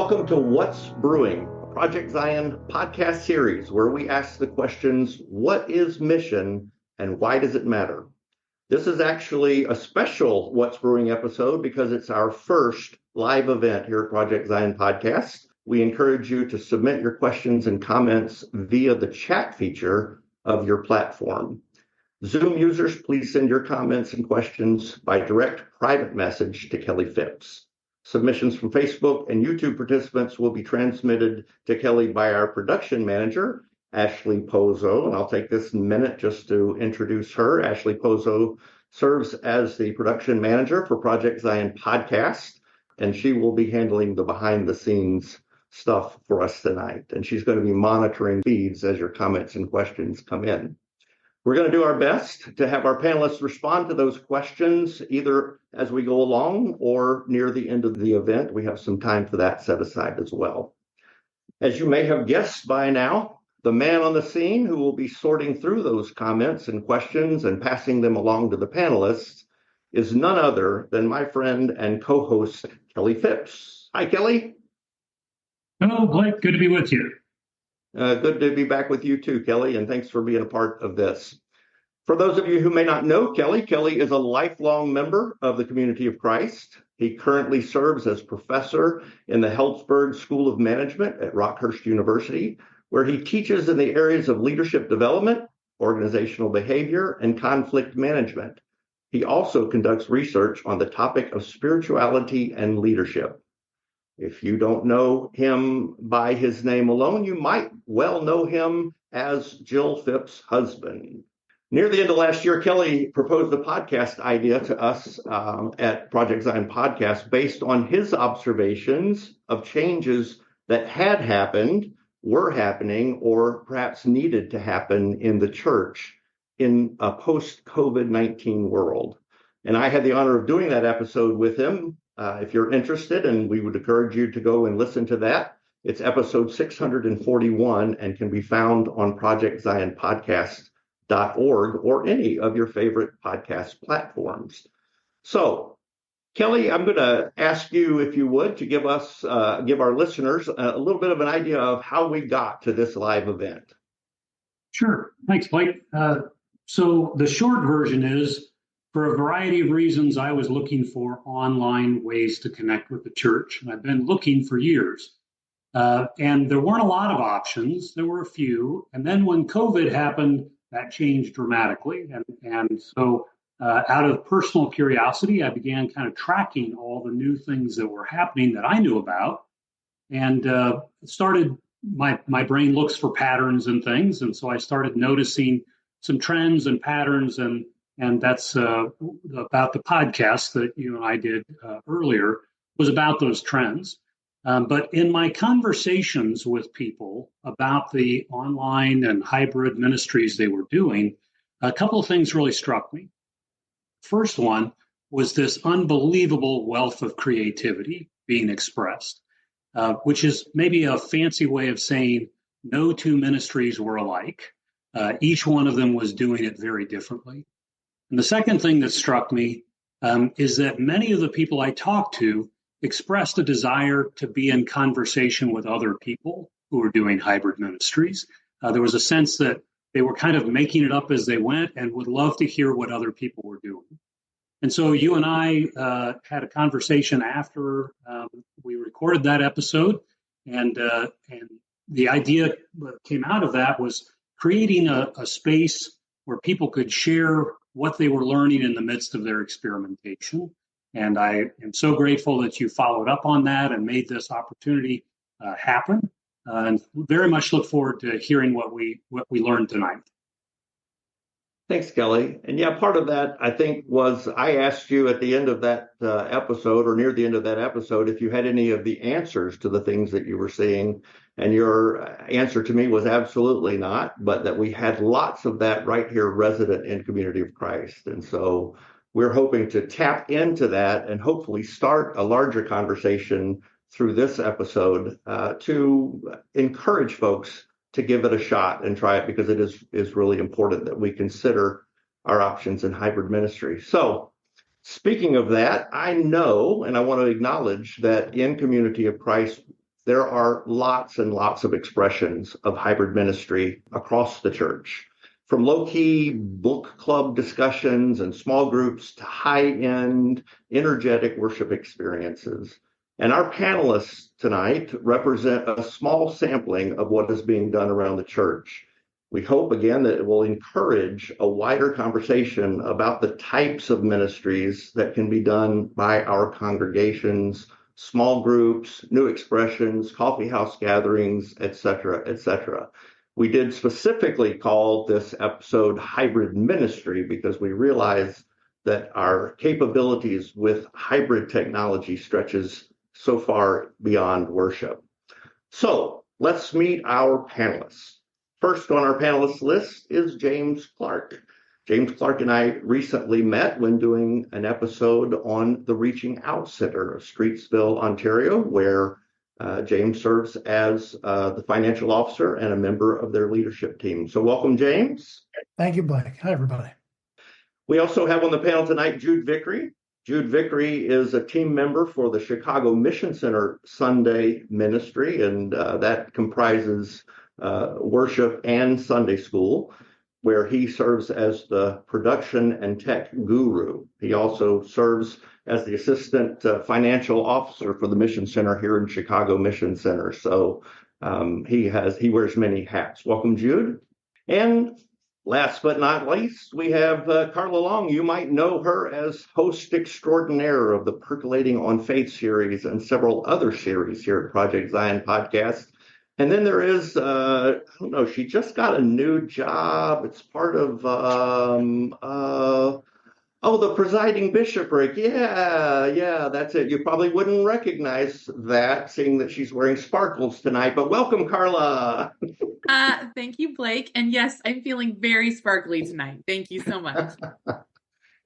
Welcome to What's Brewing, a Project Zion podcast series where we ask the questions, what is mission and why does it matter? This is actually a special What's Brewing episode because it's our first live event here at Project Zion Podcast. We encourage you to submit your questions and comments via the chat feature of your platform. Zoom users, please send your comments and questions by direct private message to Kelly Phipps. Submissions from Facebook and YouTube participants will be transmitted to Kelly by our production manager, Ashley Pozo. And I'll take this minute just to introduce her. Ashley Pozo serves as the production manager for Project Zion Podcast, and she will be handling the behind the scenes stuff for us tonight. And she's going to be monitoring feeds as your comments and questions come in. We're going to do our best to have our panelists respond to those questions either as we go along or near the end of the event. We have some time for that set aside as well. As you may have guessed by now, the man on the scene who will be sorting through those comments and questions and passing them along to the panelists is none other than my friend and co-host, Kelly Phipps. Hi, Kelly. Hello, Blake. Good to be with you. Good to be back with you too, Kelly, and thanks for being a part of this. For those of you who may not know Kelly, Kelly is a lifelong member of the Community of Christ. He currently serves as professor in the Helzberg School of Management at Rockhurst University, where he teaches in the areas of leadership development, organizational behavior, and conflict management. He also conducts research on the topic of spirituality and leadership. If you don't know him by his name alone, you might well know him as Jill Phipps' husband. Near the end of last year, Kelly proposed a podcast idea to us at Project Zion Podcast based on his observations of changes that had happened, were happening, or perhaps needed to happen in the church in a post-COVID-19 world. And I had the honor of doing that episode with him. If you're interested, and we would encourage you to go and listen to that, it's episode 641 and can be found on projectzionpodcast.org or any of your favorite podcast platforms. So, Kelly, I'm going to ask you, if you would, to give our listeners a little bit of an idea of how we got to this live event. Sure. Thanks, Blake. So the short version is, for a variety of reasons, I was looking for online ways to connect with the church, and I've been looking for years. And there weren't a lot of options. There were a few. And then when COVID happened, that changed dramatically. And so out of personal curiosity, I began kind of tracking all the new things that were happening that I knew about. And my brain looks for patterns and things. And so I started noticing some trends and patterns, and that's about the podcast that you and I did earlier, was about those trends. But in my conversations with people about the online and hybrid ministries they were doing, a couple of things really struck me. First one was this unbelievable wealth of creativity being expressed, which is maybe a fancy way of saying no two ministries were alike. Each one of them was doing it very differently. And the second thing that struck me is that many of the people I talked to expressed a desire to be in conversation with other people who were doing hybrid ministries. There was a sense that they were kind of making it up as they went and would love to hear what other people were doing. And so you and I had a conversation after we recorded that episode, and the idea that came out of that was creating a space where people could share what they were learning in the midst of their experimentation. And I am so grateful that you followed up on that and made this opportunity happen. And very much look forward to hearing what we learned tonight. Thanks, Kelly. And yeah, part of that, I think, was I asked you at the end of that episode, or near the end of that episode, if you had any of the answers to the things that you were seeing. And your answer to me was absolutely not, but that we had lots of that right here resident in Community of Christ. And so we're hoping to tap into that and hopefully start a larger conversation through this episode to encourage folks to give it a shot and try it, because it is really important that we consider our options in hybrid ministry. So speaking of that, I know, and I want to acknowledge that in Community of Christ, there are lots and lots of expressions of hybrid ministry across the church, from low-key book club discussions and small groups to high-end, energetic worship experiences. And our panelists tonight represent a small sampling of what is being done around the church. We hope, again, that it will encourage a wider conversation about the types of ministries that can be done by our congregations, small groups, new expressions, coffee house gatherings, etc., etc. We did specifically call this episode Hybrid Ministry because we realize that our capabilities with hybrid technology stretches so far beyond worship. So let's meet our panelists. First on our panelist list is James Clark. James Clark and I recently met when doing an episode on the Reaching Out Center of Streetsville, Ontario, where James serves as the financial officer and a member of their leadership team. So welcome, James. Thank you, Blake. Hi, everybody. We also have on the panel tonight Jude Vickery. Jude Vickery is a team member for the Chicago Mission Center Sunday Ministry, and that comprises worship and Sunday school, where he serves as the production and tech guru. He also serves as the assistant financial officer for the Mission Center here in Chicago Mission Center. So he wears many hats. Welcome, Jude. And last but not least, we have Carla Long. You might know her as host extraordinaire of the Percolating on Faith series and several other series here at Project Zion Podcast. And then there is, I don't know, she just got a new job. It's part of, the presiding bishopric. Yeah, that's it. You probably wouldn't recognize that, seeing that she's wearing sparkles tonight. But welcome, Carla. Thank you, Blake. And yes, I'm feeling very sparkly tonight. Thank you so much.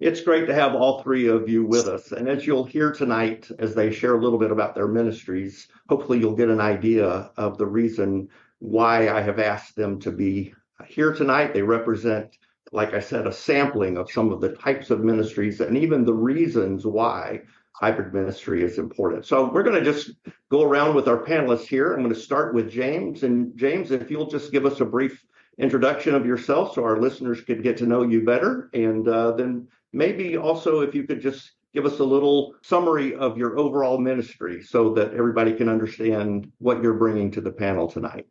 It's great to have all three of you with us. And as you'll hear tonight, as they share a little bit about their ministries, hopefully you'll get an idea of the reason why I have asked them to be here tonight. They represent, like I said, a sampling of some of the types of ministries and even the reasons why hybrid ministry is important. So we're going to just go around with our panelists here. I'm going to start with James. And James, if you'll just give us a brief introduction of yourself so our listeners could get to know you better. And then maybe also if you could just give us a little summary of your overall ministry so that everybody can understand what you're bringing to the panel tonight.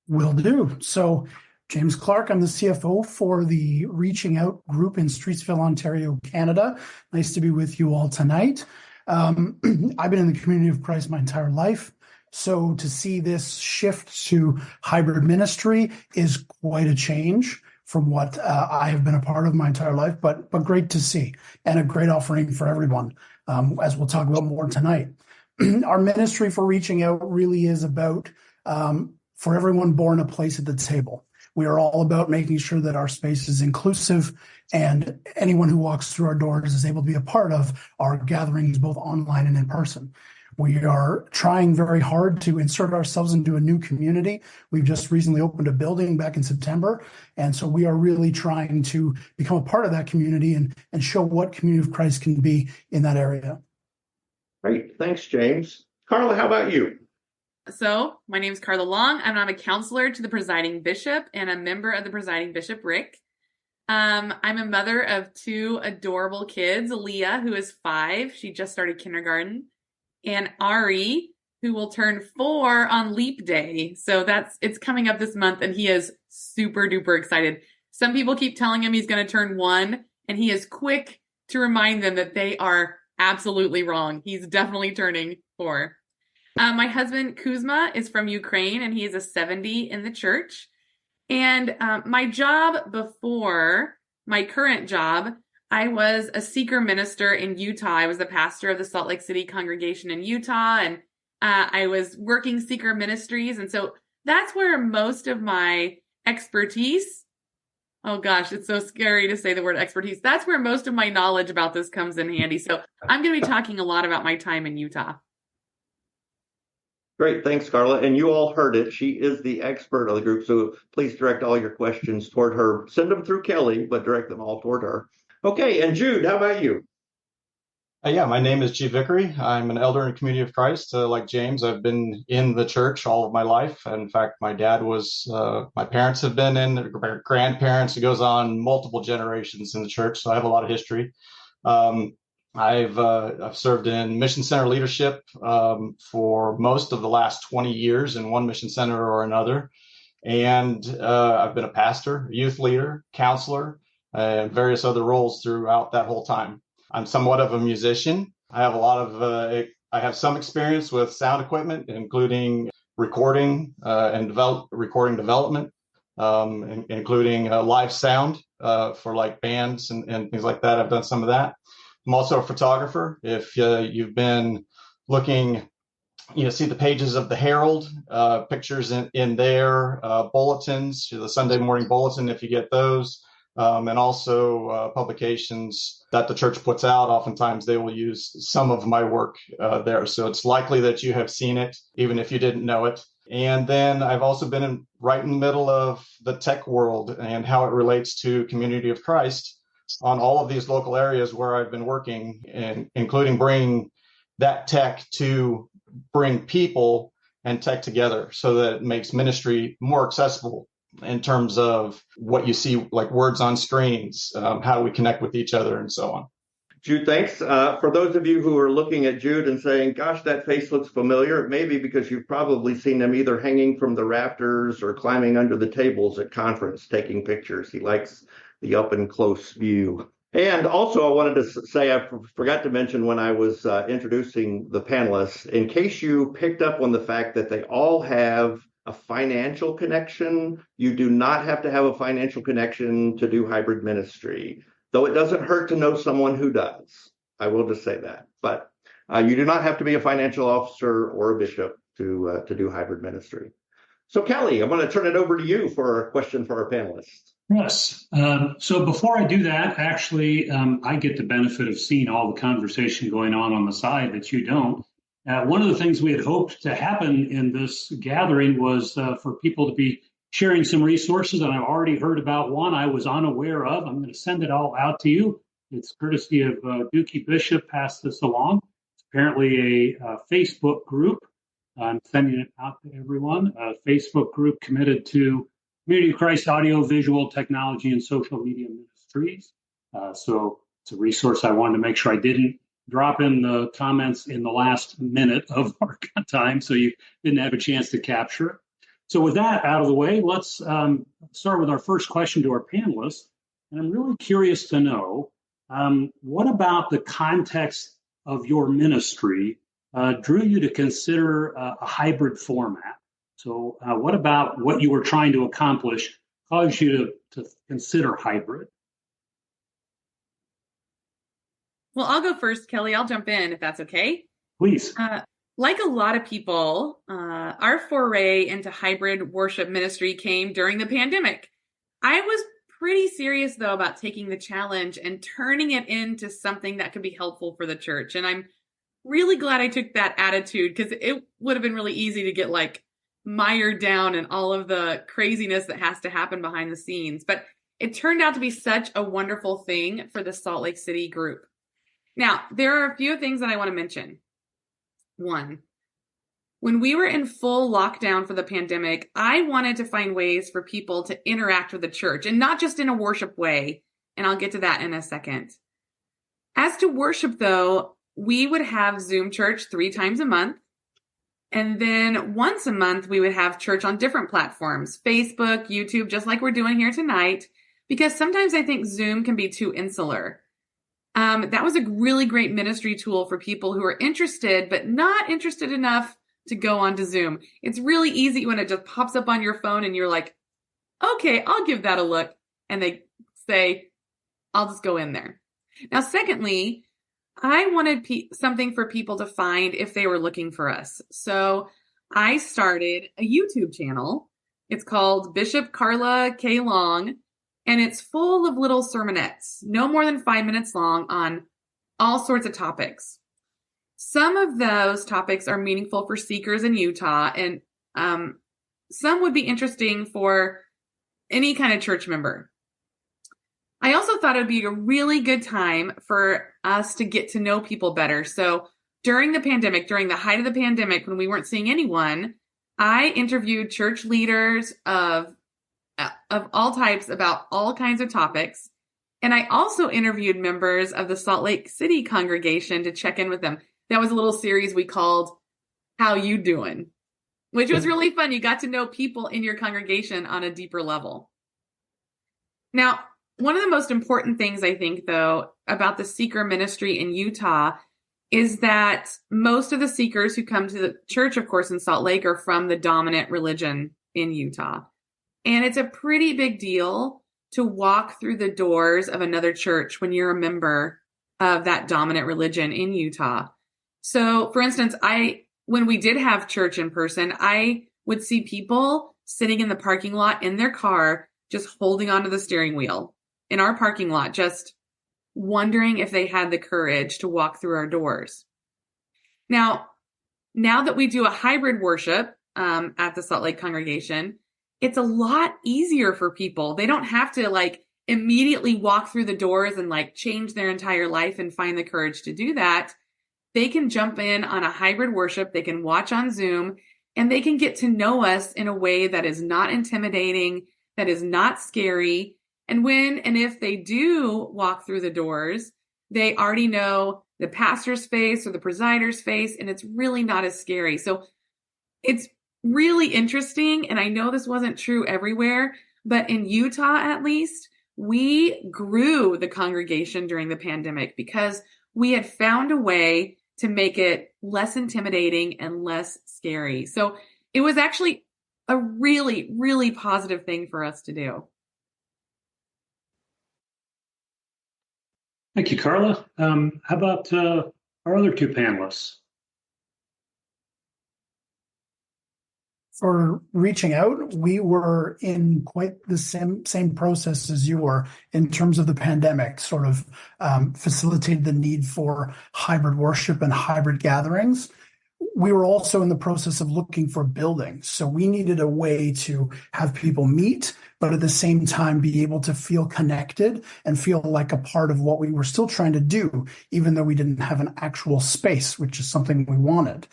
Will do. So James Clark, I'm the CFO for the Reaching Out group in Streetsville, Ontario, Canada. Nice to be with you all tonight. I've been in the community of Christ my entire life. So to see this shift to hybrid ministry is quite a change from what I have been a part of my entire life, but great to see and a great offering for everyone, as we'll talk about more tonight. Our ministry for Reaching Out really is about for everyone born a place at the table. We are all about making sure that our space is inclusive and anyone who walks through our doors is able to be a part of our gatherings, both online and in person. We are trying very hard to insert ourselves into a new community. We've just recently opened a building back in September. And so we are really trying to become a part of that community and show what Community of Christ can be in that area. Great. Thanks, James. Carla, how about you? So my name is Carla Long. I'm a counselor to the presiding bishop and a member of the presiding bishopric. I'm a mother of two adorable kids, Leah, who is 5. She just started kindergarten. And Ari, who will turn 4 on Leap Day. So it's coming up this month, and he is super duper excited. Some people keep telling him he's going to turn 1, and he is quick to remind them that they are absolutely wrong. He's definitely turning 4. My husband, Kuzma, is from Ukraine, and he is a 70 in the church. And my job before my current job, I was a seeker minister in Utah. I was the pastor of the Salt Lake City congregation in Utah, and I was working seeker ministries. And so that's where most of my expertise, oh gosh, it's so scary to say the word expertise. That's where most of my knowledge about this comes in handy. So I'm going to be talking a lot about my time in Utah. Great. Thanks, Carla. And you all heard it. She is the expert of the group. So please direct all your questions toward her. Send them through Kelly, but direct them all toward her. Okay. And Jude, how about you? Yeah, my name is Jude Vickery. I'm an elder in the Community of Christ. Like James, I've been in the church all of my life. In fact, my parents have been in, grandparents. It goes on multiple generations in the church. So I have a lot of history. Um, I've served in mission center leadership for most of the last 20 years in one mission center or another. And I've been a pastor, youth leader, counselor, and various other roles throughout that whole time. I'm somewhat of a musician. I have some experience with sound equipment, including recording and recording development, including live sound for like bands and things like that. I've done some of that. I'm also a photographer. If you've been looking, see the pages of the Herald, pictures in there, bulletins, the Sunday morning bulletin, if you get those. And also publications that the church puts out. Oftentimes they will use some of my work there. So it's likely that you have seen it, even if you didn't know it. And then I've also been right in the middle of the tech world and how it relates to Community of Christ on all of these local areas where I've been working, and including bringing that tech to bring people and tech together so that it makes ministry more accessible in terms of what you see, like words on screens, how we connect with each other, and so on. Jude, thanks. For those of you who are looking at Jude and saying, gosh, that face looks familiar, it may be because you've probably seen him either hanging from the rafters or climbing under the tables at conference, taking pictures. He likes the up and close view. And also, I wanted to say, I forgot to mention when I was introducing the panelists, in case you picked up on the fact that they all have a financial connection. You do not have to have a financial connection to do hybrid ministry, though it doesn't hurt to know someone who does. I will just say that. But you do not have to be a financial officer or a bishop to do hybrid ministry. So Kelly, I'm going to turn it over to you for a question for our panelists. Yes. So before I do that, actually, I get the benefit of seeing all the conversation going on the side that you don't. One of the things we had hoped to happen in this gathering was for people to be sharing some resources, and I've already heard about one I was unaware of. I'm going to send it all out to you. It's courtesy of Dookie Bishop passed this along. It's apparently a Facebook group. I'm sending it out to everyone. A Facebook group committed to Community of Christ audio, visual technology, and social media ministries. So it's a resource I wanted to make sure I didn't drop in the comments in the last minute of our time, so you didn't have a chance to capture it. So with that out of the way, let's start with our first question to our panelists. And I'm really curious to know, what about the context of your ministry drew you to consider a hybrid format? So what about what you were trying to accomplish caused you to consider hybrid? Well, I'll go first, Kelly. I'll jump in if that's okay. Please. Like a lot of people, our foray into hybrid worship ministry came during the pandemic. I was pretty serious, though, about taking the challenge and turning it into something that could be helpful for the church. And I'm really glad I took that attitude, because it would have been really easy to get like mired down in all of the craziness that has to happen behind the scenes. But it turned out to be such a wonderful thing for the Salt Lake City group. Now, there are a few things that I want to mention. One, when we were in full lockdown for the pandemic, I wanted to find ways for people to interact with the church, and not just in a worship way. And I'll get to that in a second. As to worship, though, we would have Zoom church 3 times a month. And then once a month, we would have church on different platforms, Facebook, YouTube, just like we're doing here tonight, because sometimes I think Zoom can be too insular. That was a really great ministry tool for people who are interested, but not interested enough to go onto Zoom. It's really easy when it just pops up on your phone and you're like, okay, I'll give that a look. And they say, I'll just go in there. Now, secondly, I wanted something for people to find if they were looking for us. So I started a YouTube channel. It's called Bishop Carla K. Long. And it's full of little sermonettes, no more than 5 minutes long, on all sorts of topics. Some of those topics are meaningful for seekers in Utah, and some would be interesting for any kind of church member. I also thought it would be a really good time for us to get to know people better. So during the pandemic, during the height of the pandemic, when we weren't seeing anyone, I interviewed church leaders of all types about all kinds of topics. And I also interviewed members of the Salt Lake City congregation to check in with them. That was a little series we called How You Doing, which was really fun. You got to know people in your congregation on a deeper level. Now, one of the most important things I think, though, about the seeker ministry in Utah is that most of the seekers who come to the church, of course, in Salt Lake are from the dominant religion in Utah. And it's a pretty big deal to walk through the doors of another church when you're a member of that dominant religion in Utah. So, for instance, when we did have church in person, I would see people sitting in the parking lot in their car, just holding onto the steering wheel in our parking lot, just wondering if they had the courage to walk through our doors. Now that we do a hybrid worship at the Salt Lake congregation, it's a lot easier for people. They don't have to immediately walk through the doors and change their entire life and find the courage to do that. They can jump in on a hybrid worship. They can watch on Zoom, and they can get to know us in a way that is not intimidating, that is not scary. And when and if they do walk through the doors, they already know the pastor's face or the presider's face, and it's really not as scary. So it's really interesting. And I know this wasn't true everywhere, but in Utah, at least, we grew the congregation during the pandemic because we had found a way to make it less intimidating and less scary. So it was actually a really, really positive thing for us to do. Thank you, Carla. How about our other two panelists? For reaching out, we were in quite the same process as you were in terms of the pandemic, sort of facilitated the need for hybrid worship and hybrid gatherings. We were also in the process of looking for buildings. So we needed a way to have people meet, but at the same time be able to feel connected and feel like a part of what we were still trying to do, even though we didn't have an actual space, which is something we wanted.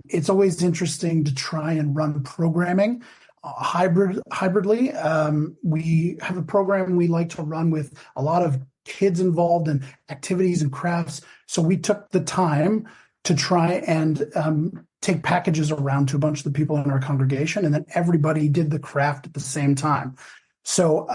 It's always interesting to try and run programming hybridly. We have a program we like to run with a lot of kids involved in activities and crafts. So we took the time to try and take packages around to a bunch of the people in our congregation, and then everybody did the craft at the same time. So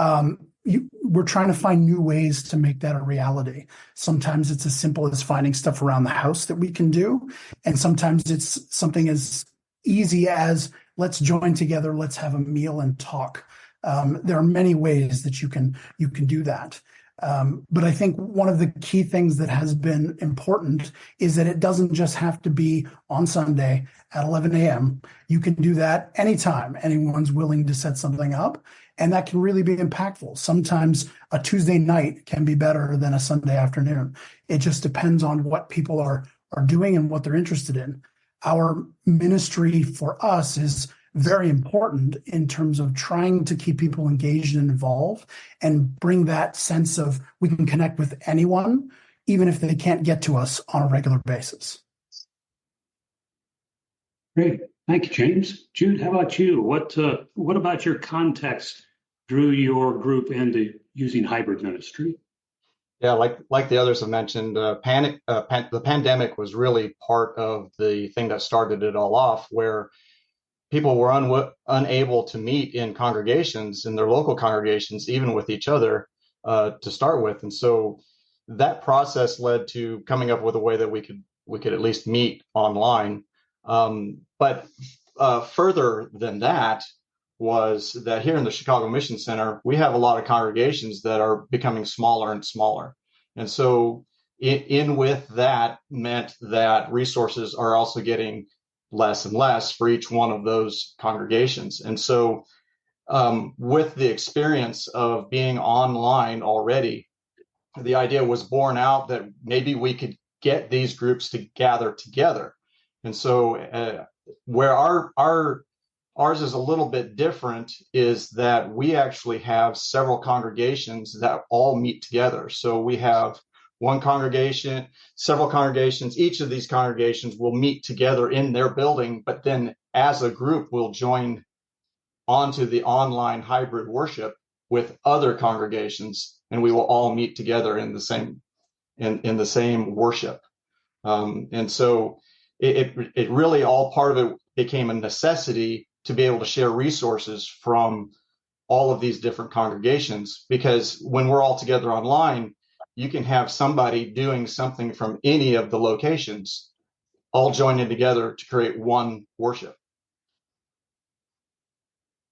we're trying to find new ways to make that a reality. Sometimes it's as simple as finding stuff around the house that we can do. And sometimes it's something as easy as let's join together, let's have a meal and talk. There are many ways that you can do that. But I think one of the key things that has been important is that it doesn't just have to be on Sunday at 11 a.m. You can do that anytime anyone's willing to set something up, and that can really be impactful. Sometimes a Tuesday night can be better than a Sunday afternoon. It just depends on what people are doing and what they're interested in. Our ministry for us is very important in terms of trying to keep people engaged and involved and bring that sense of we can connect with anyone, even if they can't get to us on a regular basis. Great. Thank you, James. Jude, how about you? What about your context drew your group into using hybrid ministry? Yeah, like the others have mentioned, the pandemic was really part of the thing that started it all off, where people were unable to meet in congregations, in their local congregations, even with each other to start with. And so that process led to coming up with a way that we could at least meet online. But further than that was that here in the Chicago Mission Center, we have a lot of congregations that are becoming smaller and smaller. And so in with that meant that resources are also getting less and less for each one of those congregations. And so with the experience of being online already, the idea was born out that maybe we could get these groups to gather together. And so where our ours is a little bit different, is that we actually have several congregations that all meet together. So we have one congregation, several congregations. Each of these congregations will meet together in their building, but then as a group will join onto the online hybrid worship with other congregations, and we will all meet together in the same worship. And so it really, all part of it became a necessity to be able to share resources from all of these different congregations, because when we're all together online, you can have somebody doing something from any of the locations all joining together to create one worship.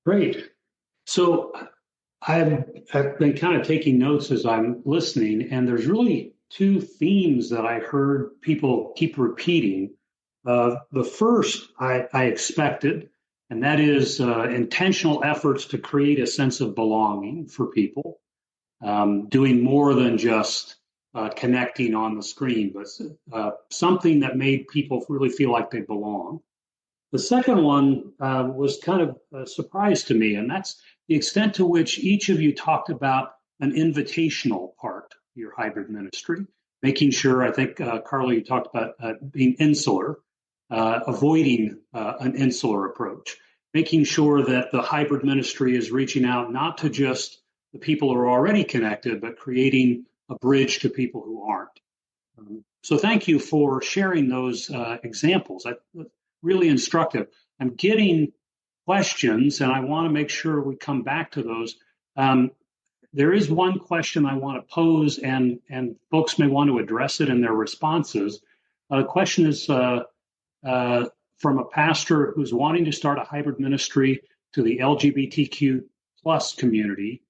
Great. So I've been kind of taking notes as I'm listening, and there's really two themes that I heard people keep repeating. The first I expected, and that is intentional efforts to create a sense of belonging for people, doing more than just connecting on the screen, but something that made people really feel like they belong. The second one was kind of a surprise to me, and that's the extent to which each of you talked about an invitational part of your hybrid ministry, making sure, I think, Carla, you talked about being insular, avoiding an insular approach, making sure that the hybrid ministry is reaching out not to just the people who are already connected, but creating a bridge to people who aren't. So thank you for sharing those examples. Really instructive. I'm getting questions, and I want to make sure we come back to those. There is one question I want to pose, and folks may want to address it in their responses. The question is from a pastor who's wanting to start a hybrid ministry to the LGBTQ plus community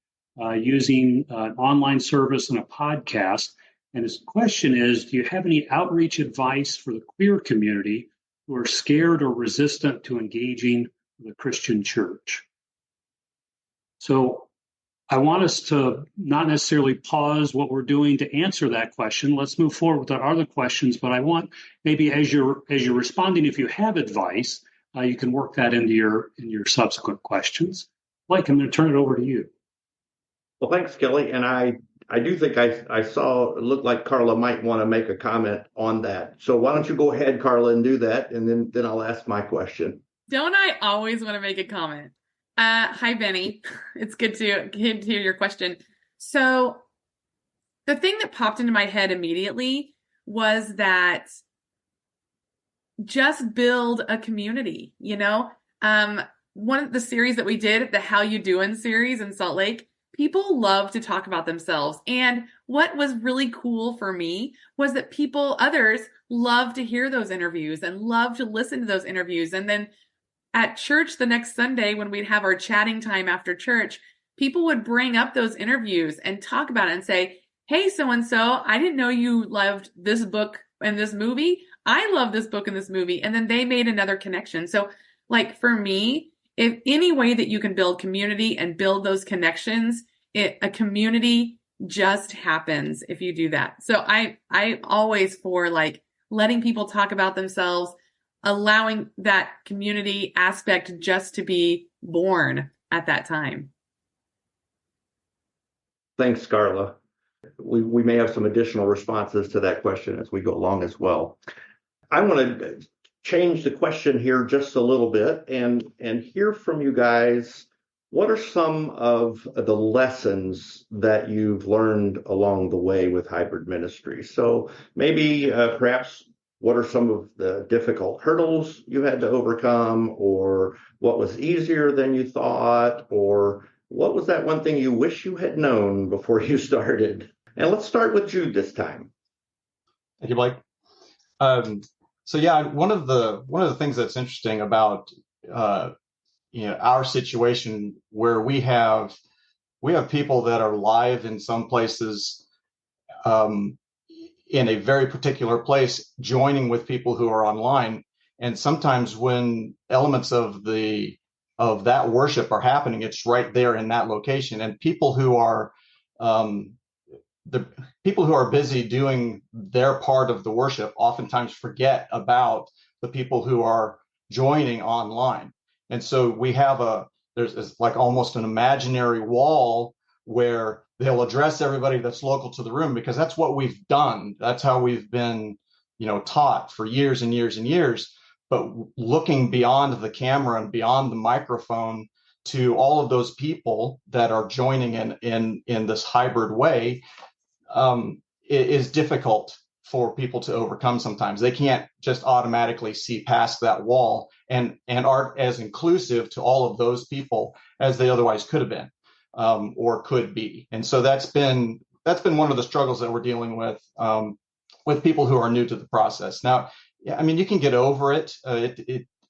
using an online service and a podcast. And his question is, do you have any outreach advice for the queer community who are scared or resistant to engaging with a Christian church? So I want us to not necessarily pause what we're doing to answer that question. Let's move forward with our other questions, but I want maybe as you're responding, if you have advice, you can work that into your subsequent questions. Blake, I'm going to turn it over to you. Well, thanks, Kelly. And I do think I saw it looked like Carla might want to make a comment on that. So why don't you go ahead, Carla, and do that, and then I'll ask my question. Don't I always want to make a comment? Hi, Benny. It's good to hear your question. So the thing that popped into my head immediately was that just build a community, one of the series that we did, the How You Doing series in Salt Lake, people love to talk about themselves. And what was really cool for me was that others love to hear those interviews and love to listen to those interviews. And then at church the next Sunday, when we'd have our chatting time after church, people would bring up those interviews and talk about it and say, hey, so-and-so, I didn't know you loved this book and this movie. I love this book and this movie. And then they made another connection. So like for me, if any way that you can build community and build those connections, a community just happens if you do that. So I always for like letting people talk about themselves, allowing that community aspect just to be born at that time. Thanks, Carla. We may have some additional responses to that question as we go along as well. I want to change the question here just a little bit and hear from you guys. What are some of the lessons that you've learned along the way with hybrid ministry? So maybe perhaps what are some of the difficult hurdles you had to overcome, or what was easier than you thought, or what was that one thing you wish you had known before you started? And let's start with Jude this time. Thank you, Blake. So yeah, one of the things that's interesting about our situation, where we have people that are live in some places in a very particular place, joining with people who are online, and sometimes when elements of that worship are happening, it's right there in that location, and people who are busy doing their part of the worship oftentimes forget about the people who are joining online. And so there's like almost an imaginary wall where they'll address everybody that's local to the room, because that's what we've done. That's how we've been, taught for years and years and years. But looking beyond the camera and beyond the microphone to all of those people that are joining in this hybrid way, it is difficult for people to overcome sometimes. They can't just automatically see past that wall and aren't as inclusive to all of those people as they otherwise could have been, or could be. And so that's been one of the struggles that we're dealing with people who are new to the process. Now, I mean, you can get over it.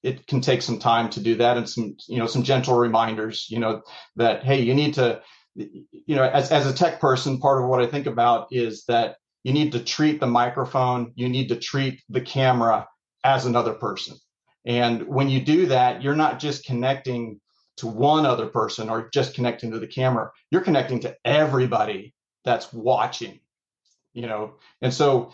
It can take some time to do that, and some gentle reminders, that, hey, you need to, as a tech person, part of what I think about is that you need to treat the microphone, you need to treat the camera as another person. And when you do that, you're not just connecting to one other person or just connecting to the camera, you're connecting to everybody that's watching, And so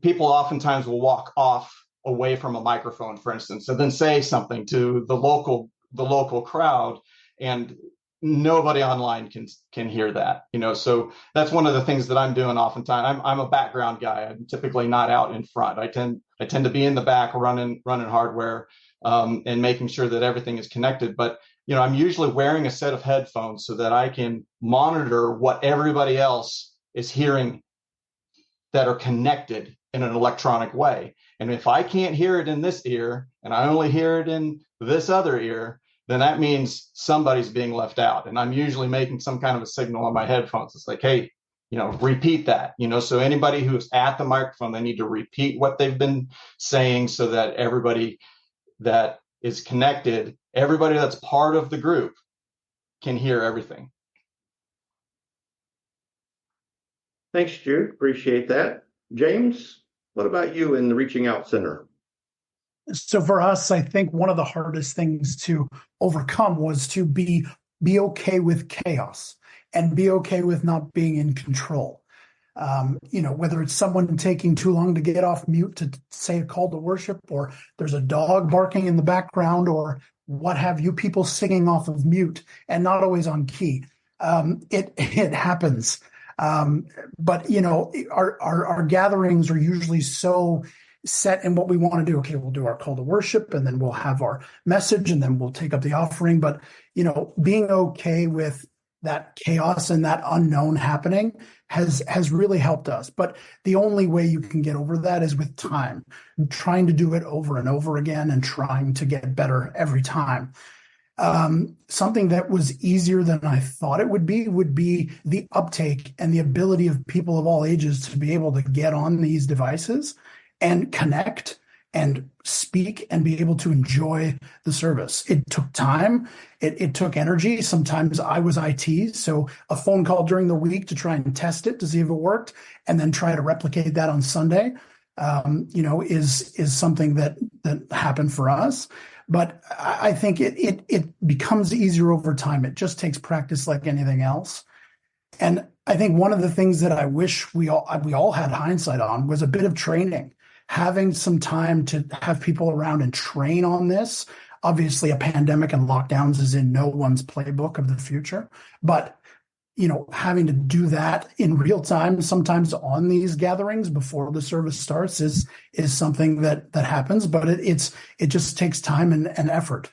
people oftentimes will walk off away from a microphone, for instance, and then say something to the local crowd, and nobody online can hear that, So that's one of the things that I'm doing oftentimes. I'm a background guy. I'm typically not out in front. I tend to be in the back running hardware, and making sure that everything is connected. But I'm usually wearing a set of headphones so that I can monitor what everybody else is hearing that are connected in an electronic way. And if I can't hear it in this ear and I only hear it in this other ear, then that means somebody's being left out. And I'm usually making some kind of a signal on my headphones. It's like, hey, repeat that, so anybody who's at the microphone, they need to repeat what they've been saying so that everybody that is connected, everybody that's part of the group, can hear everything. Thanks, Jude. Appreciate that. James, what about you in the Reaching Out Center? So for us, I think one of the hardest things to overcome was to be okay with chaos and be okay with not being in control. Whether it's someone taking too long to get off mute to say a call to worship, or there's a dog barking in the background, or what have you, people singing off of mute and not always on key. It happens. But our gatherings are usually so set in what we want to do. Okay, we'll do our call to worship, and then we'll have our message, and then we'll take up the offering. But being okay with that chaos and that unknown happening has really helped us. But the only way you can get over that is with time, trying to do it over and over again and trying to get better every time. Something that was easier than I thought it would be the uptake and the ability of people of all ages to be able to get on these devices and connect and speak and be able to enjoy the service. It took time. It took energy. Sometimes I was IT, so a phone call during the week to try and test it to see if it worked, and then try to replicate that on Sunday, is something that happened for us. But I think it becomes easier over time. It just takes practice like anything else. And I think one of the things that I wish we all had hindsight on was a bit of training, having some time to have people around and train on this. Obviously, a pandemic and lockdowns is in no one's playbook of the future, but having to do that in real time, sometimes on these gatherings before the service starts, is something that happens, but it just takes time and effort.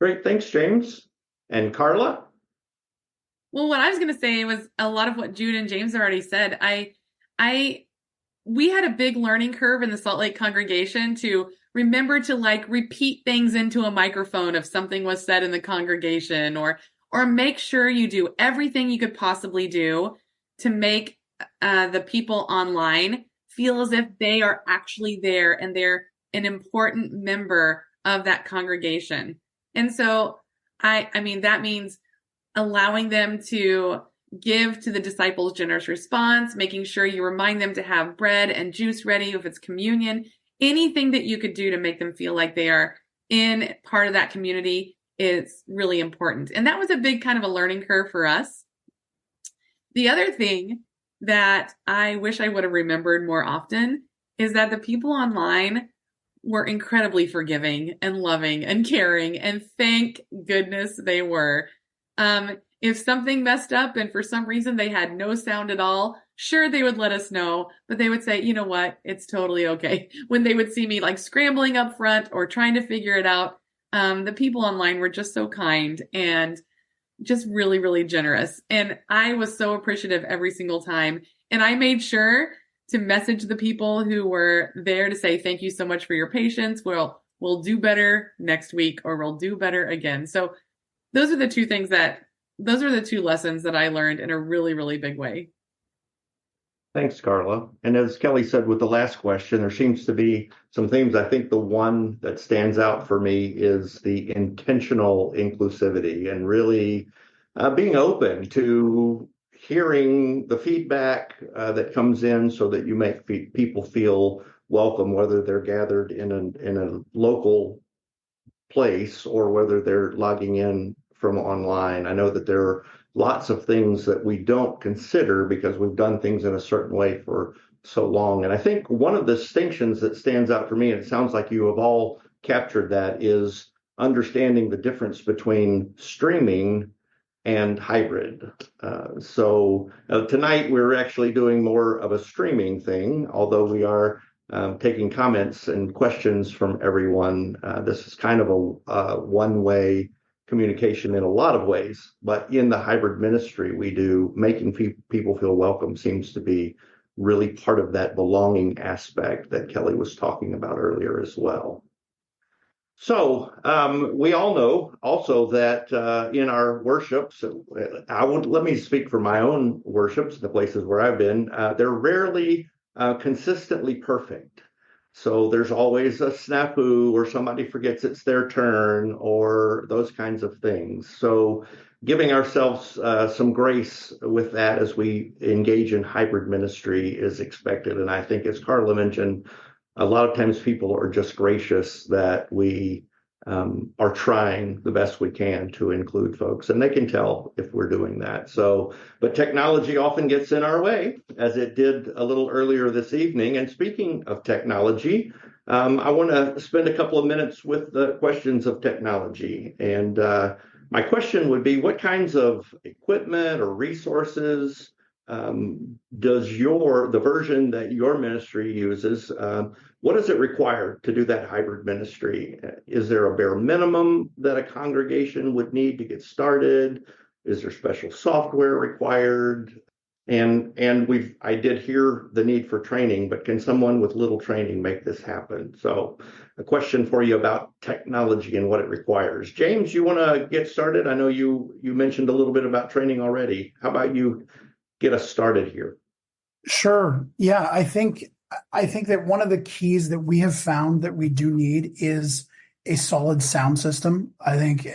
Great, thanks, James. And Carla? Well, what I was going to say was a lot of what Jude and James already said. We had a big learning curve in the Salt Lake congregation to remember to repeat things into a microphone if something was said in the congregation, or make sure you do everything you could possibly do to make the people online feel as if they are actually there and they're an important member of that congregation. And so, I mean, that means allowing them to give to the disciples' generous response, making sure you remind them to have bread and juice ready if it's communion, anything that you could do to make them feel like they are in part of that community is really important. And that was a big kind of a learning curve for us. The other thing that I wish I would have remembered more often is that the people online were incredibly forgiving and loving and caring, and thank goodness they were. If something messed up and for some reason they had no sound at all, sure, they would let us know, but they would say, you know what, it's totally okay. When they would see me like scrambling up front or trying to figure it out, the people online were just so kind and just really, really generous. And I was so appreciative every single time. And I made sure to message the people who were there to say, thank you so much for your patience. We'll do better next week, or we'll do better again. So those are the two lessons that I learned in a really, really big way. Thanks, Carla. And as Kelly said with the last question, there seems to be some themes. I think the one that stands out for me is the intentional inclusivity and really being open to hearing the feedback that comes in so that you make people feel welcome, whether they're gathered in a local place or whether they're logging in from online. I know that there are lots of things that we don't consider because we've done things in a certain way for so long. And I think one of the distinctions that stands out for me, and it sounds like you have all captured that, is understanding the difference between streaming and hybrid. So tonight we're actually doing more of a streaming thing, although we are taking comments and questions from everyone. This is kind of a one-way communication in a lot of ways, but in the hybrid ministry we do, making people feel welcome seems to be really part of that belonging aspect that Kelly was talking about earlier as well. So we all know also that in our worships, let me speak for my own worships, the places where I've been, they're rarely consistently perfect. So there's always a snafu or somebody forgets it's their turn or those kinds of things. So giving ourselves some grace with that as we engage in hybrid ministry is expected. And I think, as Carla mentioned, a lot of times people are just gracious that we are trying the best we can to include folks, and they can tell if we're doing that. So, but technology often gets in our way, as it did a little earlier this evening. And speaking of technology, I want to spend a couple of minutes with the questions of technology. And my question would be, what kinds of equipment or resources does the version that your ministry uses, what does it require to do that hybrid ministry? Is there a bare minimum that a congregation would need to get started? Is there special software required? And I did hear the need for training, but can someone with little training make this happen? So a question for you about technology and what it requires. James, you want to get started? I know you mentioned a little bit about training already. How about you get us started here? Sure. Yeah, I think that one of the keys that we have found that we do need is a solid sound system. I think,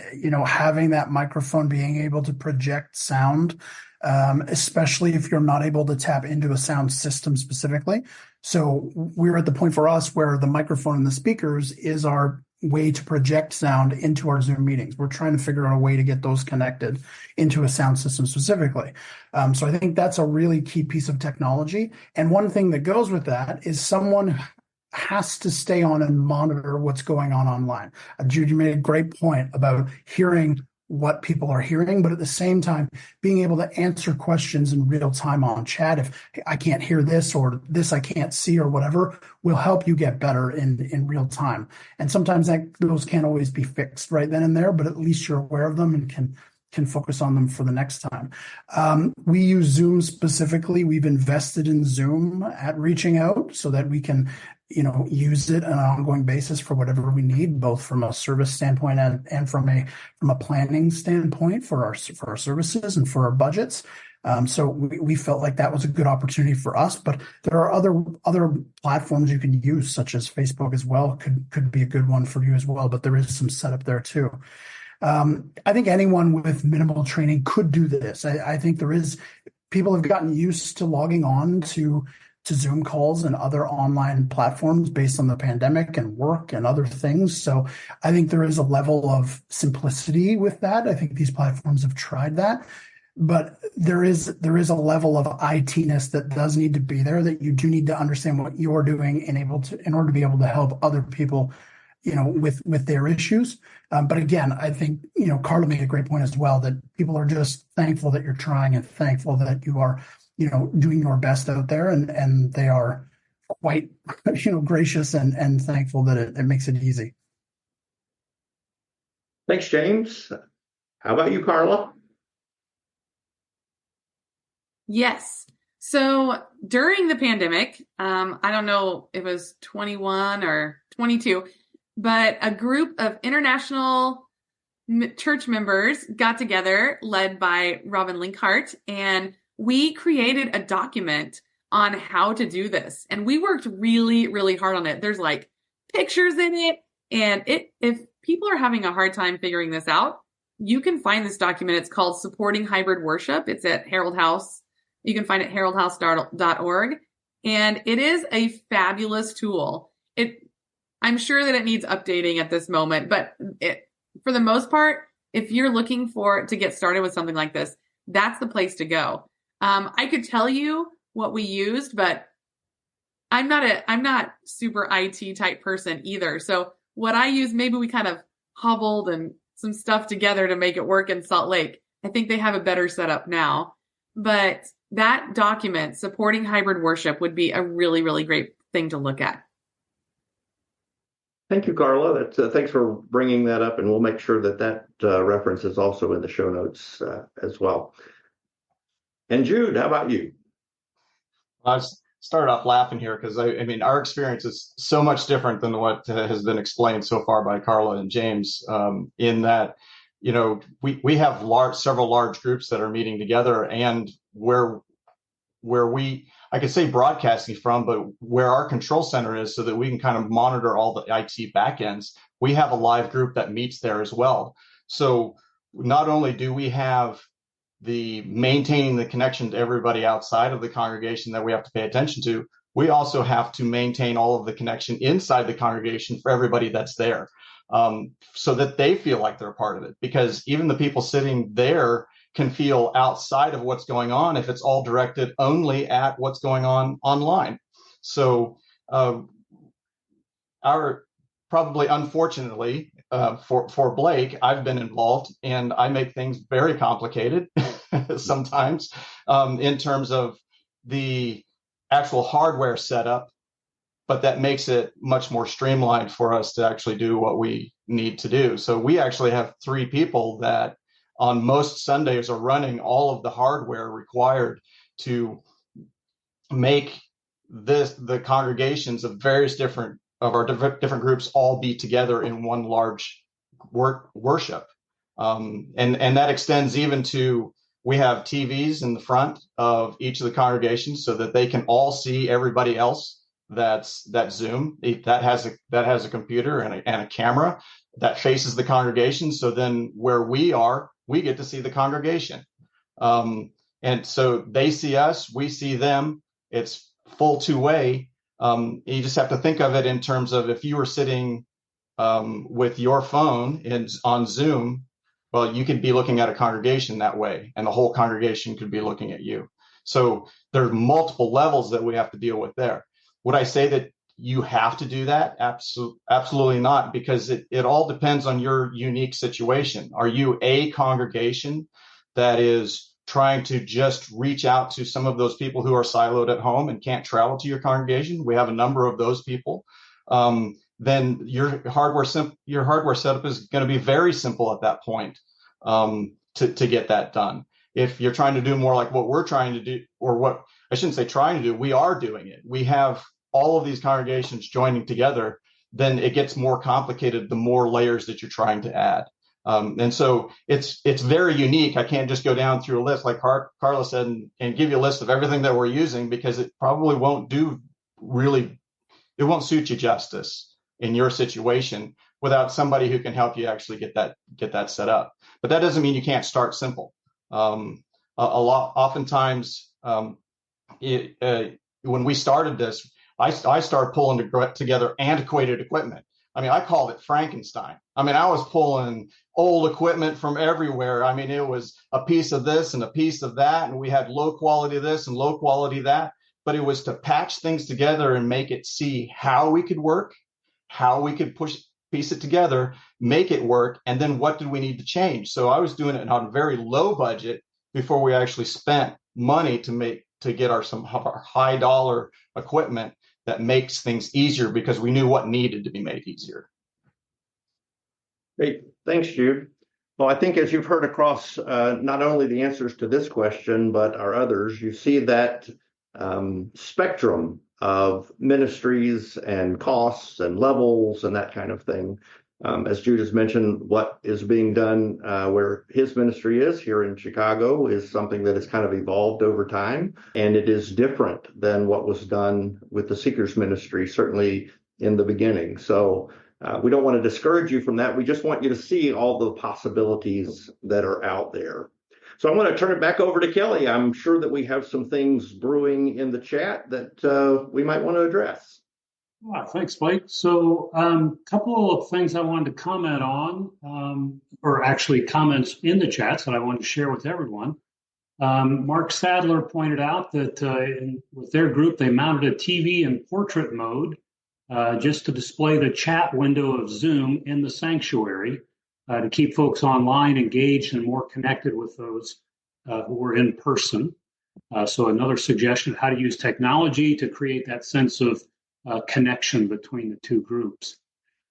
having that microphone, being able to project sound, especially if you're not able to tap into a sound system specifically. So we're at the point for us where the microphone and the speakers is our way to project sound into our Zoom meetings. We're trying to figure out a way to get those connected into a sound system specifically. So I think that's a really key piece of technology. And one thing that goes with that is someone has to stay on and monitor what's going on online. Jude, you made a great point about hearing what people are hearing, but at the same time, being able to answer questions in real time on chat. If I can't hear this or this I can't see or whatever, will help you get better in real time. And sometimes those can't always be fixed right then and there, but at least you're aware of them and can focus on them for the next time. We use Zoom specifically. We've invested in Zoom at Reaching Out so that we can use it on an ongoing basis for whatever we need, both from a service standpoint and from a planning standpoint for our services and for our budgets. So we felt like that was a good opportunity for us, but there are other platforms you can use, such as Facebook as well, could be a good one for you as well, but there is some setup there too. I think anyone with minimal training could do this. I think people have gotten used to logging on to Zoom calls and other online platforms based on the pandemic and work and other things. So I think there is a level of simplicity with that. I think these platforms have tried that. but there is a level of IT-ness that does need to be there, that you do need to understand what you're doing and in order to be able to help other people, with their issues. But again, I think, Carla made a great point as well, that people are just thankful that you're trying and thankful that you are, doing your best out there, and they are quite, gracious and thankful that it makes it easy. Thanks, James. How about you, Carla? Yes. So during the pandemic, I don't know if it was 21 or 22, but a group of international church members got together, led by Robin Linkhart, and we created a document on how to do this. And we worked really, really hard on it. There's like pictures in it. And if people are having a hard time figuring this out, you can find this document. It's called Supporting Hybrid Worship. It's at Herald House. You can find it at heraldhouse.org. And it is a fabulous tool. I'm sure that it needs updating at this moment, but for the most part, if you're looking to get started with something like this, that's the place to go. I could tell you what we used, but I'm not super IT type person either. So what I use, maybe we kind of hobbled and some stuff together to make it work in Salt Lake. I think they have a better setup now, but that document, Supporting Hybrid Worship, would be a really, really great thing to look at. Thank you, Carla. Thanks for bringing that up, and we'll make sure that reference is also in the show notes as well. And Jude, how about you? I started off laughing here because I mean, our experience is so much different than what has been explained so far by Carla and James. In that, we have several large groups that are meeting together, and where I could say broadcasting from, but where our control center is, so that we can kind of monitor all the IT backends, we have a live group that meets there as well. So not only do we have the maintaining the connection to everybody outside of the congregation that we have to pay attention to, we also have to maintain all of the connection inside the congregation for everybody that's there, so that they feel like they're a part of it. Because even the people sitting there can feel outside of what's going on if it's all directed only at what's going on online. So probably unfortunately for Blake, I've been involved, and I make things very complicated sometimes in terms of the actual hardware setup, but that makes it much more streamlined for us to actually do what we need to do. So we actually have 3 people that on most Sundays are running all of the hardware required to make the congregations of various different groups all be together in one large worship. And that extends even to, we have TVs in the front of each of the congregations so that they can all see everybody else that's Zoom. That has a computer and a camera that faces the congregation. So then where we are, we get to see the congregation. And so they see us, we see them. It's full 2-way. You just have to think of it in terms of, if you were sitting with your phone on Zoom, well, you could be looking at a congregation that way, and the whole congregation could be looking at you. So there's multiple levels that we have to deal with there. Would I say that you have to do that? Absolutely not, because it all depends on your unique situation. Are you a congregation that is trying to just reach out to some of those people who are siloed at home and can't travel to your congregation? We have a number of those people. Then your hardware setup is going to be very simple at that point to get that done. If you're trying to do more like what we're trying to do, or what I shouldn't say trying to do, we are doing it. We have all of these congregations joining together, then it gets more complicated the more layers that you're trying to add. And so it's very unique. I can't just go down through a list like Carla said and give you a list of everything that we're using, because it probably won't suit you justice in your situation without somebody who can help you actually get that set up. But that doesn't mean you can't start simple. Oftentimes, when we started this, I started pulling together antiquated equipment. I mean, I called it Frankenstein. I mean, I was pulling old equipment from everywhere. I mean, it was a piece of this and a piece of that, and we had low quality this and low quality that. But it was to patch things together and make it see how we could work, how we could piece it together, make it work, and then what did we need to change? So I was doing it on a very low budget before we actually spent money to get some of our high dollar equipment that makes things easier, because we knew what needed to be made easier. Great. Thanks, Jude. Well, I think as you've heard across not only the answers to this question, but our others, you see that spectrum of ministries and costs and levels and that kind of thing. As Jude has mentioned, what is being done where his ministry is here in Chicago is something that has kind of evolved over time, and it is different than what was done with the Seekers ministry, certainly in the beginning. So we don't want to discourage you from that. We just want you to see all the possibilities that are out there. So I'm going to turn it back over to Kelly. I'm sure that we have some things brewing in the chat that we might want to address. Thanks, Blake. So a couple of things I wanted to comment on, or actually comments in the chats that I wanted to share with everyone. Mark Sadler pointed out that with their group, they mounted a TV in portrait mode just to display the chat window of Zoom in the sanctuary to keep folks online engaged and more connected with those who were in person. So another suggestion of how to use technology to create that sense of connection between the two groups.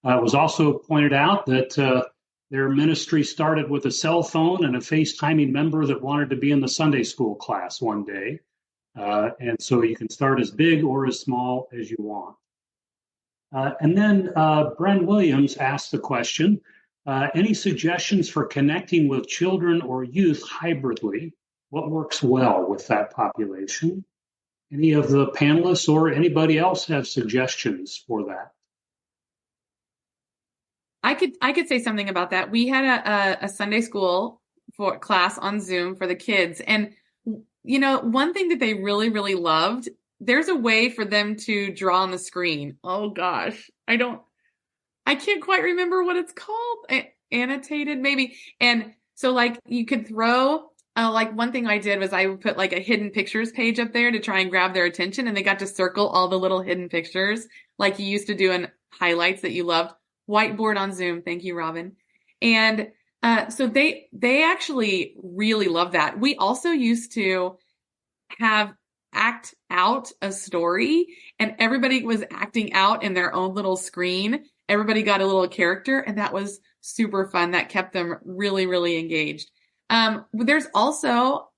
It was also pointed out that their ministry started with a cell phone and a FaceTiming member that wanted to be in the Sunday school class one day. And so you can start as big or as small as you want. And then Bren Williams asked the question, any suggestions for connecting with children or youth hybridly? What works well with that population? Any of the panelists or anybody else have suggestions for that? I could say something about that. We had a Sunday school for class on Zoom for the kids. And, you know, one thing that they really, really loved, there's a way for them to draw on the screen. Oh gosh, I can't quite remember what it's called. Annotated maybe. And so like you could throw, like one thing I did was I would put like a hidden pictures page up there to try and grab their attention, and they got to circle all the little hidden pictures like you used to do in highlights that you loved. Whiteboard on Zoom. Thank you, Robin. And so they actually really love that. We also used to have act out a story, and everybody was acting out in their own little screen. Everybody got a little character, and that was super fun. That kept them really, really engaged. There's also,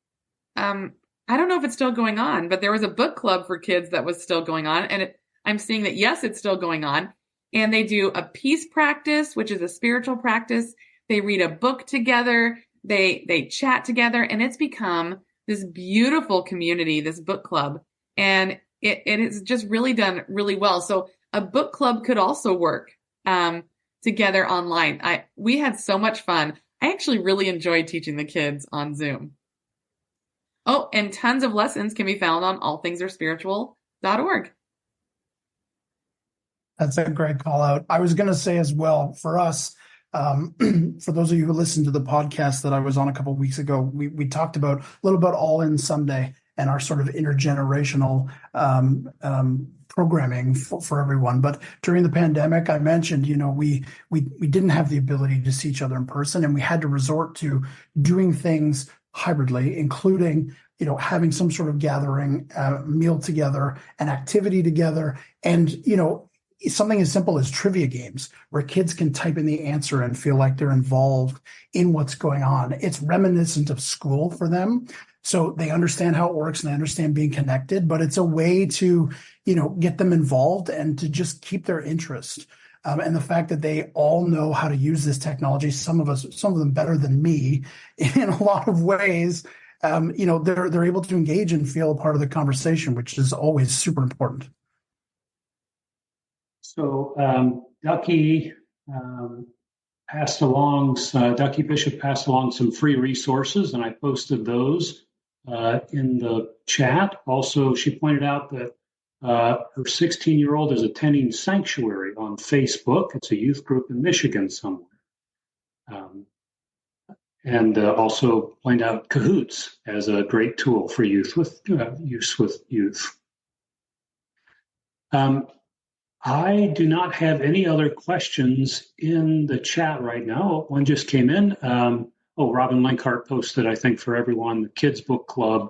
I don't know if it's still going on, but there was a book club for kids that was still going on. And I'm seeing that, yes, it's still going on. And they do a peace practice, which is a spiritual practice. They read a book together. They chat together, and it's become this beautiful community, this book club. And it is just really done really well. So a book club could also work, together online. We had so much fun. I actually really enjoyed teaching the kids on Zoom. Oh, and tons of lessons can be found on allthingsairespiritual.org. That's a great call out. I was going to say as well, for us, for those of you who listened to the podcast that I was on a couple of weeks ago, we talked about a little about All In Sunday and our sort of intergenerational programming for everyone. But during the pandemic, I mentioned, we didn't have the ability to see each other in person, and we had to resort to doing things hybridly, including, having some sort of gathering, meal together, an activity together, and, something as simple as trivia games where kids can type in the answer and feel like they're involved in what's going on. It's reminiscent of school for them. So they understand how it works and they understand being connected, but it's a way to, get them involved and to just keep their interest. And the fact that they all know how to use this technology, some of them better than me in a lot of ways, they're able to engage and feel a part of the conversation, which is always super important. So Ducky Ducky Bishop passed along some free resources, and I posted those in the chat. Also, she pointed out that Her 16-year-old is attending Sanctuary on Facebook. It's a youth group in Michigan somewhere. And also pointed out Cahoots as a great tool for use with youth. I do not have any other questions in the chat right now. One just came in. Robin Linkhart posted, I think, for everyone, the Kids Book Club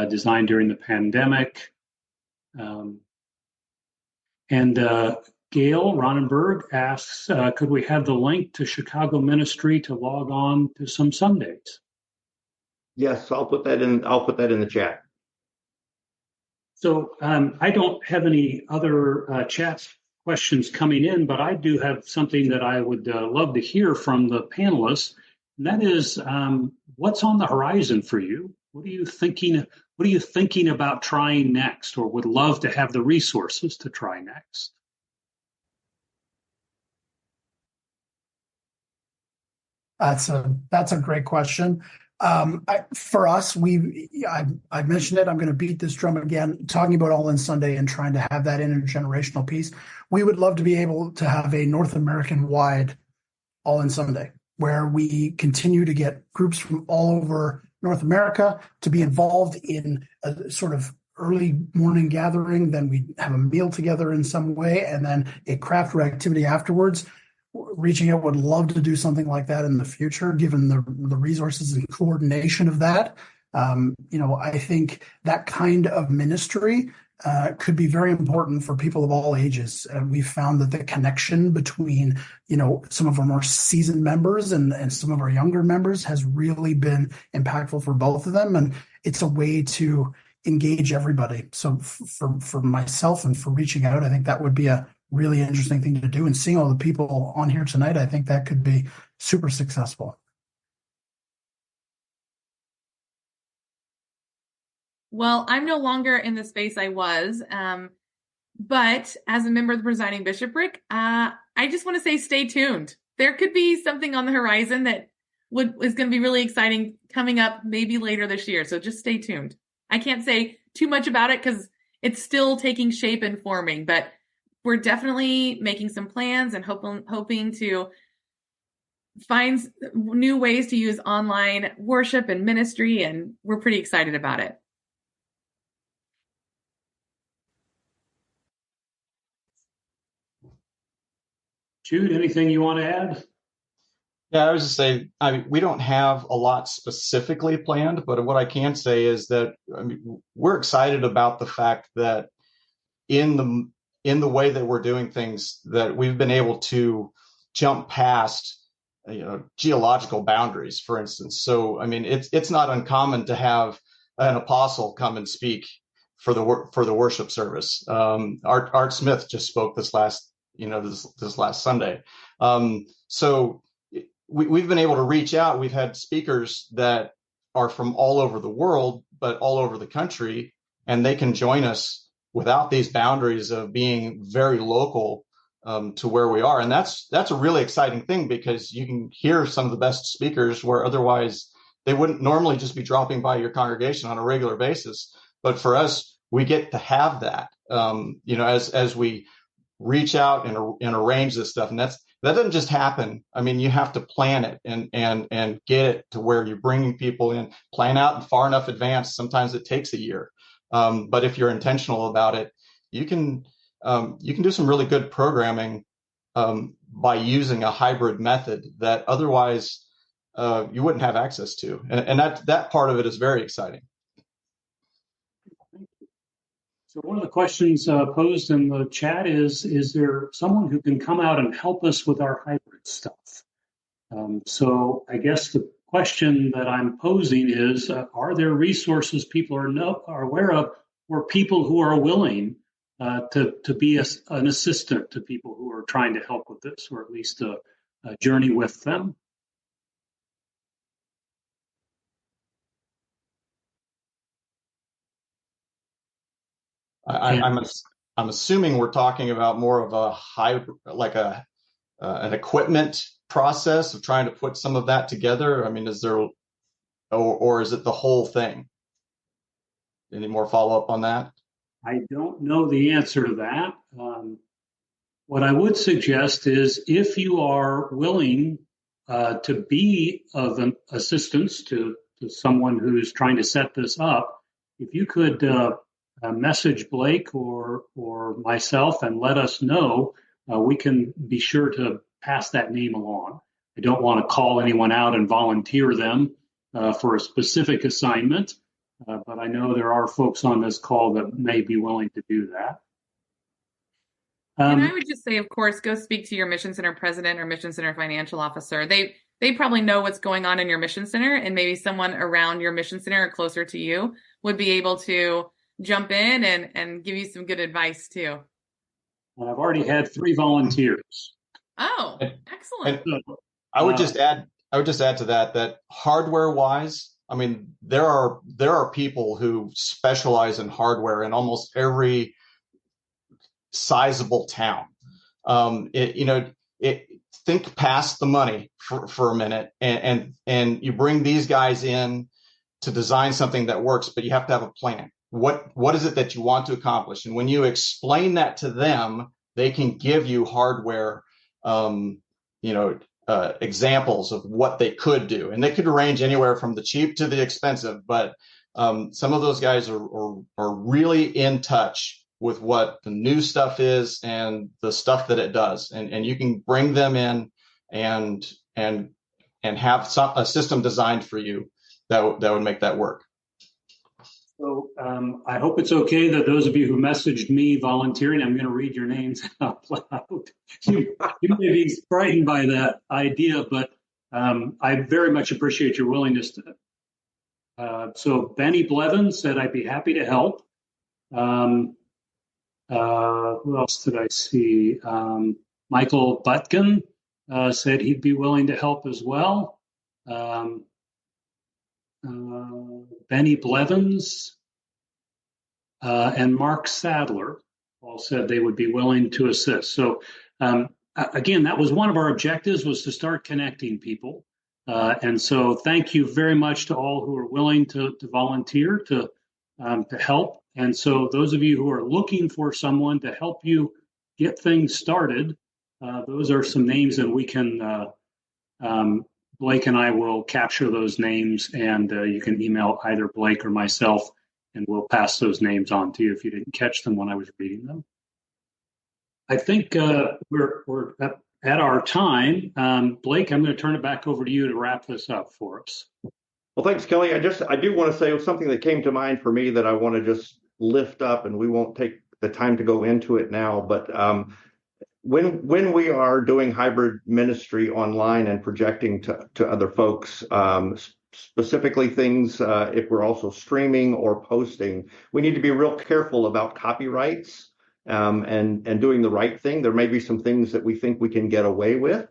designed during the pandemic. Gail Ronenberg asks, could we have the link to Chicago Ministry to log on to some Sundays? Yes, I'll put that in the chat. So I don't have any other chat questions coming in, but I do have something that I would love to hear from the panelists. And that is, what's on the horizon for you? What are you thinking about trying next, or would love to have the resources to try next? That's a great question. For us, I mentioned it. I'm going to beat this drum again, talking about All In Sunday and trying to have that intergenerational piece. We would love to be able to have a North American wide All In Sunday, where we continue to get groups from all over North America to be involved in a sort of early morning gathering. Then we have a meal together in some way, and then a craft or activity afterwards. Reaching out, would love to do something like that in the future, given the resources and coordination of that. I think that kind of ministry could be very important for people of all ages. We've found that the connection between, some of our more seasoned members and some of our younger members has really been impactful for both of them. And it's a way to engage everybody. So for myself and for reaching out, I think that would be a really interesting thing to do. And seeing all the people on here tonight, I think that could be super successful. Well, I'm no longer in the space I was, but as a member of the presiding bishopric, I just want to say stay tuned. There could be something on the horizon that is going to be really exciting coming up maybe later this year. So just stay tuned. I can't say too much about it because it's still taking shape and forming, but we're definitely making some plans and hoping to find new ways to use online worship and ministry, and we're pretty excited about it. Jude, anything you want to add? Yeah, I was just saying, we don't have a lot specifically planned, but what I can say is that we're excited about the fact that in the way that we're doing things, that we've been able to jump past, geological boundaries, for instance. So, it's not uncommon to have an apostle come and speak for the worship service. Art Smith just spoke this last Sunday. So we've been able to reach out. We've had speakers that are from all over the world, but all over the country, and they can join us without these boundaries of being very local to where we are. And that's a really exciting thing, because you can hear some of the best speakers where otherwise they wouldn't normally just be dropping by your congregation on a regular basis. But for us, we get to have that, as we reach out and arrange this stuff. And that doesn't just happen. You have to plan it and get it to where you're bringing people in, plan out far enough advance. Sometimes it takes a year. But if you're intentional about it, you can do some really good programming by using a hybrid method that otherwise you wouldn't have access to. And that part of it is very exciting. So one of the questions posed in the chat is there someone who can come out and help us with our hybrid stuff? So I guess the question that I'm posing is, are there resources people are aware of, or people who are willing to be an assistant to people who are trying to help with this, or at least a journey with them? I'm assuming we're talking about more of a hybrid, like an equipment process of trying to put some of that together. Is there, or is it the whole thing? Any more follow up on that? I don't know the answer to that. What I would suggest is if you are willing to be of an assistance to someone who's trying to set this up, if you could message Blake or myself and let us know, we can be sure to pass that name along. I don't want to call anyone out and volunteer them for a specific assignment, but I know there are folks on this call that may be willing to do that. And I would just say, of course, go speak to your Mission Center president or Mission Center financial officer. They probably know what's going on in your Mission Center, and maybe someone around your Mission Center or closer to you would be able to jump in and give you some good advice too. And I've already had 3 volunteers. Oh, excellent. And I would just add to that hardware wise, I mean, there are people who specialize in hardware in almost every sizable town. Think past the money for a minute, and you bring these guys in to design something that works, but you have to have a plan. What is it that you want to accomplish? And when you explain that to them, they can give you hardware, examples of what they could do, and they could range anywhere from the cheap to the expensive. But some of those guys are really in touch with what the new stuff is and the stuff that it does, and you can bring them in and have a system designed for you that would make that work. So I hope it's okay that those of you who messaged me volunteering, I'm going to read your names out loud. You may be frightened by that idea, but I very much appreciate your willingness to. So Benny Blevins said, I'd be happy to help. Who else did I see? Michael Butkin said he'd be willing to help as well. Benny Blevins and Mark Sadler all said they would be willing to assist. So again, that was one of our objectives, was to start connecting people. And so thank you very much to all who are willing to volunteer to help. And so those of you who are looking for someone to help you get things started, those are some names, and we can, Blake and I will capture those names, and you can email either Blake or myself, and we'll pass those names on to you if you didn't catch them when I was reading them. I think we're at our time. Blake, I'm going to turn it back over to you to wrap this up for us. Well, thanks, Kelly. I do want to say something that came to mind for me that I want to just lift up, and we won't take the time to go into it now, but when we are doing hybrid ministry online and projecting to other folks, specifically things if we're also streaming or posting, we need to be real careful about copyrights and doing the right thing. There may be some things that we think we can get away with,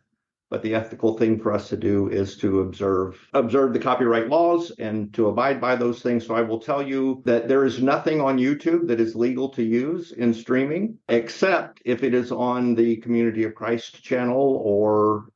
but the ethical thing for us to do is to observe the copyright laws and to abide by those things. So I will tell you that there is nothing on YouTube that is legal to use in streaming, except if it is on the Community of Christ channel or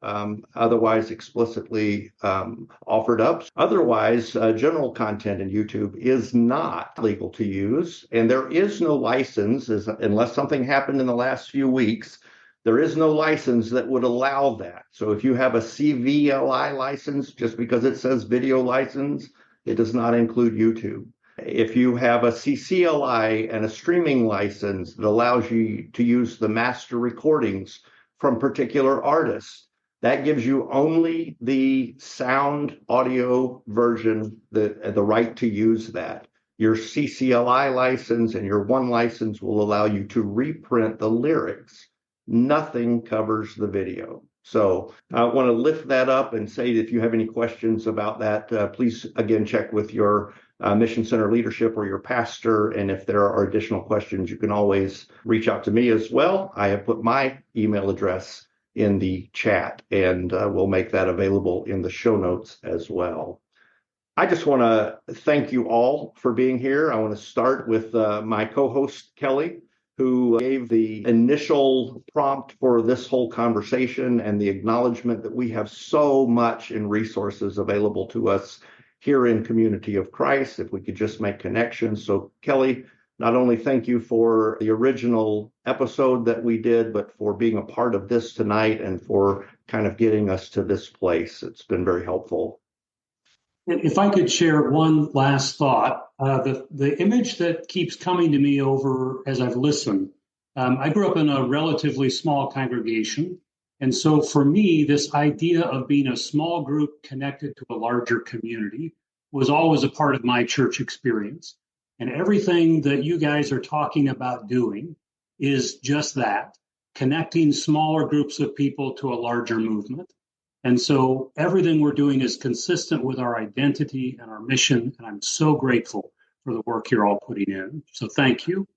otherwise explicitly offered up. Otherwise, general content in YouTube is not legal to use, and there is no license, unless something happened in the last few weeks. There is no license that would allow that. So if you have a CVLI license, just because it says video license, it does not include YouTube. If you have a CCLI and a streaming license that allows you to use the master recordings from particular artists, that gives you only the sound audio version, the right to use that. Your CCLI license and your one license will allow you to reprint the lyrics. Nothing covers the video. So I want to lift that up and say that if you have any questions about that, please, again, check with your Mission Center leadership or your pastor. And if there are additional questions, you can always reach out to me as well. I have put my email address in the chat, and we'll make that available in the show notes as well. I just want to thank you all for being here. I want to start with my co-host, Kelly, who gave the initial prompt for this whole conversation and the acknowledgement that we have so much in resources available to us here in Community of Christ, if we could just make connections. So Kelly, not only thank you for the original episode that we did, but for being a part of this tonight and for kind of getting us to this place. It's been very helpful. If I could share one last thought, the image that keeps coming to me over as I've listened, I grew up in a relatively small congregation. And so for me, this idea of being a small group connected to a larger community was always a part of my church experience. And everything that you guys are talking about doing is just that, connecting smaller groups of people to a larger movement. And so everything we're doing is consistent with our identity and our mission. And I'm so grateful for the work you're all putting in. So thank you.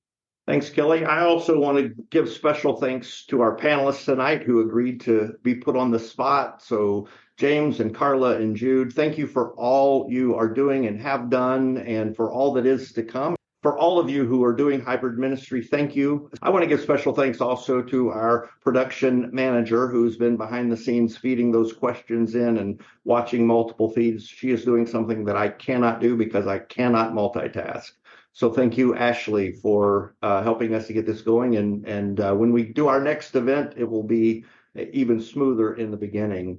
Thanks, Kelly. I also want to give special thanks to our panelists tonight who agreed to be put on the spot. So James and Carla and Jude, thank you for all you are doing and have done and for all that is to come. For all of you who are doing hybrid ministry, thank you. I want to give special thanks also to our production manager who's been behind the scenes feeding those questions in and watching multiple feeds. She is doing something that I cannot do because I cannot multitask. So thank you, Ashley, for helping us to get this going. And when we do our next event, it will be even smoother in the beginning.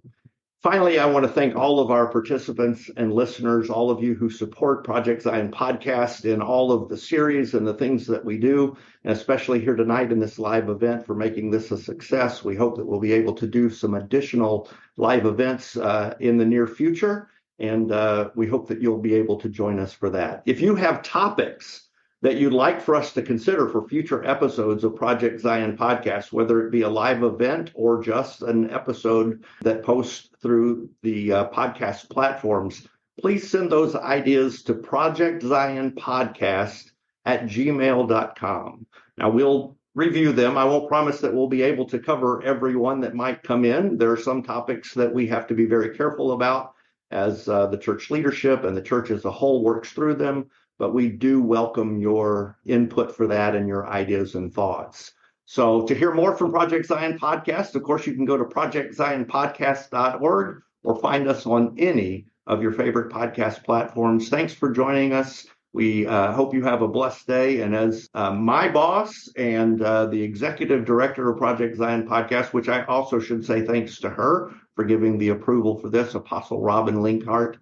Finally, I want to thank all of our participants and listeners, all of you who support Project Zion Podcast in all of the series and the things that we do, and especially here tonight in this live event for making this a success. We hope that we'll be able to do some additional live events in the near future, and we hope that you'll be able to join us for that. If you have topics that you'd like for us to consider for future episodes of Project Zion Podcast, whether it be a live event or just an episode that posts through the podcast platforms, please send those ideas to projectzionpodcast@gmail.com. Now, we'll review them. I won't promise that we'll be able to cover every one that might come in. There are some topics that we have to be very careful about as the church leadership and the church as a whole works through them. But we do welcome your input for that and your ideas and thoughts. So to hear more from Project Zion Podcast, of course, you can go to projectzionpodcast.org or find us on any of your favorite podcast platforms. Thanks for joining us. We hope you have a blessed day. And as my boss and the executive director of Project Zion Podcast, which I also should say thanks to her for giving the approval for this, Apostle Robin Linkhart,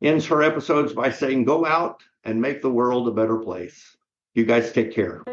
ends her episodes by saying, go out and make the world a better place. You guys take care.